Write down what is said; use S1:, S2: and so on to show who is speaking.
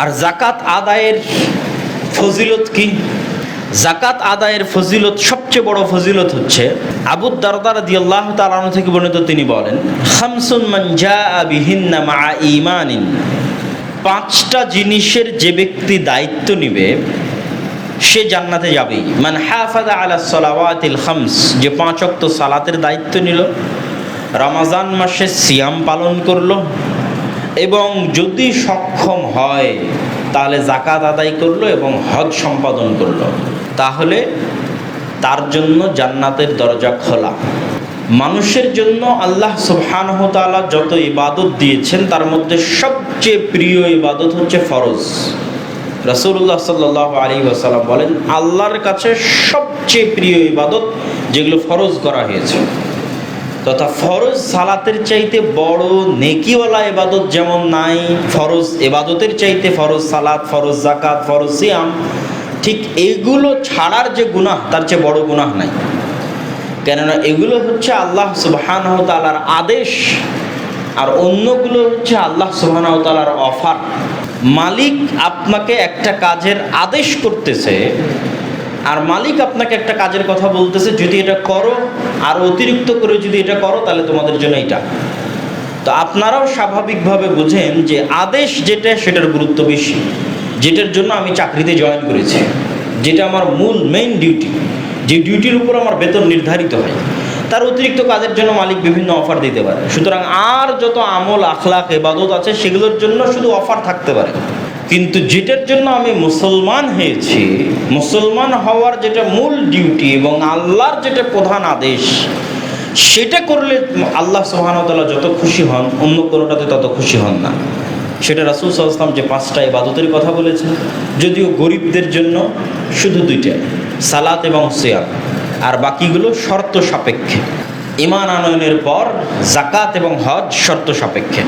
S1: আর যাকাত আদায়ের ফজিলত কি? যাকাত আদায়ের ফজিলত, সবচেয়ে বড় ফজিলত হচ্ছে আবু দারদা রাদিয়াল্লাহু তাআলা আনহু থেকে বর্ণিত, তিনি বলেন, খামসুন মান জাআ বিহিন্না মা ঈমানিন, পাঁচটা জিনিসের যে ব্যক্তি দায়িত্ব নিবে সে জান্নাতে যাবেই। মান হাফাযা আলা সালাওয়াতিল খামস, যে 5 ওয়াক্ত সালাতের দায়িত্ব নিল, রমজান মাসে সিয়াম পালন করলো, এবং যদি সক্ষম হয় তাহলে যাকাত আদায় করলো এবং হজ সম্পাদন করলো, তাহলে তার জন্য জান্নাতের দরজা খোলা। মানুষের জন্য আল্লাহ সুবহানাহু ওয়া তাআলা যত ইবাদত দিয়েছেন তার মধ্যে সবচেয়ে প্রিয় ইবাদত হচ্ছে ফরজ। রাসূলুল্লাহ সাল্লাল্লাহু আলাইহি ওয়াসাল্লাম বলেন, আল্লাহর কাছে সবচেয়ে প্রিয় ইবাদত যেগুলো ফরজ করা হয়েছে, তথা ফরজ সালাতের চাইতে বড় নেকিওয়ালা ইবাদত যেমন নাই, ফরজ ইবাদতের চাইতে ফরজ সালাত, ফরজ যাকাত, ফরজ সিয়াম, ঠিক এগুলো ছাড়ার যে গুনাহ তার চেয়ে বড় গুনাহ নাই। কেননা এগুলো হচ্ছে আল্লাহ সুবহানাহু ওয়া তাআলার আদেশ, আর অন্যগুলো হচ্ছে আল্লাহ সুবহানাহু ওয়া তাআলার অফার। মালিক আপনাকে একটা কাজের আদেশ করতেছে, আর মালিক আপনাকে একটা কাজের কথা বলতেছে, যদি এটা করো, আর অতিরিক্ত করে যদি এটা করো তাহলে তোমাদের জন্য এটা। তো আপনারাও স্বাভাবিকভাবে বুঝেন যে আদেশ যেটা সেটার গুরুত্ব বেশি। যেটার জন্য আমি চাকরিতে জয়েন করেছি, যেটা আমার মূল মেইন ডিউটি, যে ডিউটির উপর আমার বেতন নির্ধারিত হয়, তার অতিরিক্ত কাজের জন্য মালিক বিভিন্ন অফার দিতে পারে। সুতরাং আর যত আমল, আখলাক, ইবাদত আছে সেগুলোর জন্য শুধু অফার থাকতে পারে, কিন্তু যেটার জন্য আমি মুসলমান হয়েছি, মুসলমান হওয়ার যেটা মূল ডিউটি এবং আল্লাহর যেটা প্রধান আদেশ, সেটা করলে আল্লাহ সুবহানাহু ওয়া তাআলা যত খুশি হন, অন্য কোনোটাতে তত খুশি হন না। সেটা রাসূল সাল্লাল্লাহু আলাইহি ওয়াসাল্লাম যে 5টা ইবাদতের কথা বলেছেন, যদিও গরিবদের জন্য শুধু 2টা, সালাত এবং সিয়াম, আর বাকিগুলো শর্ত সাপেক্ষে। ঈমান আনয়নের পর যাকাত এবং হজ শর্ত সাপেক্ষে।